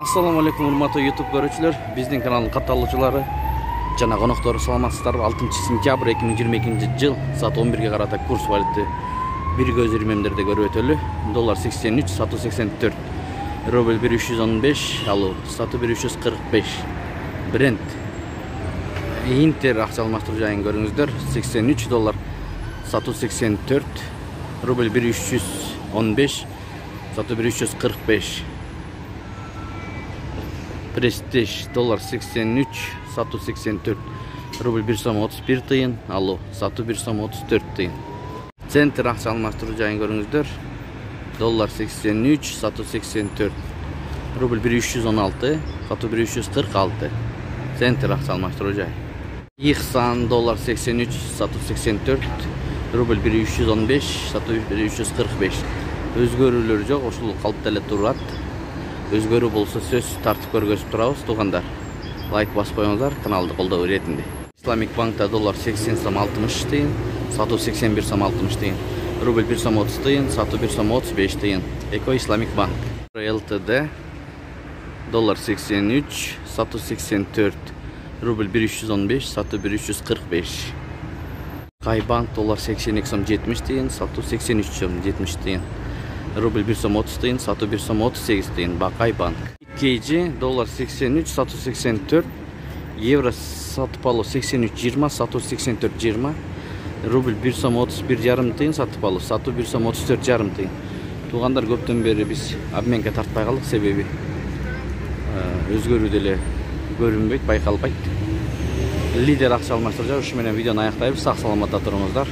Assalamu alaikum урматтуу YouTube көрүүчүлөр. Биздин каналдын катталуучулары жана коноктору саламатсыздарбы? 6-сентябрь 2022 жыл саат 11-ге карата курс валюты бир көз ирмемдерде көрүп өтөлү. Доллар 83, сатуу 84, рубль 1315, алуу сатуу 1345. Брент Интер акча алмаштыруу жайын көрүңүздөр. 83 доллар, сатуу 84, рубль 1315, сатуу 1345. Престиж доллар 83, сатуу 84, рубль 1 сом 31 тыйын, алуу сатуу 1 сом 34 тыйын. Центр акча алмаштыруу жайын көрүңүздөр. Доллар 83, сатуу 84, рубль 1316, сатуу 1346. Центр акча алмаштыруу жай. Ихсан доллар 83, сатуу 84, рубль 1315, сатуу 1345. Өзгөрүүлөр жок, ошол калыпта эле турат. Өзгөрүү болсо сөз тартып көргөзүп турабыз туугандар. Лайк басып коюңуздар, каналды колдоо иретинде. Исламик банкта доллар 80 сом 60 тыйын, сатуу 81 сом 60 тыйын, рубль 1 сом 30 тыйын, сатуу 1 сом 35 тыйын. Эко Исламик банк. ЛТД доллар 83, сатуу 84, рубль 1315, сатуу 1345. Кайбанк доллар 82 сом 70 тыйын, сатуу 83 сом 70 тыйын. Рубль 1 сом 30 тыйын, сатуу 1 сом 38 тыйын. Бакай банк. КЖ доллар 83, сатуу 84, евро сатып алуу 83.20, сатуу 84.20, рубль 1 сом 31,5 тыйын сатып алуу, сатуу 1 сом 34,5 тыйын. Туугандар, көптөн бери биз обменге тартпай калдык, себеби өзгөрүү деле көрүнбөйт, байкалбайт. Лидер акча алмаштыруу жай. Ушу менен видеону аяктайбыз. Сак саламатта туруңуздар.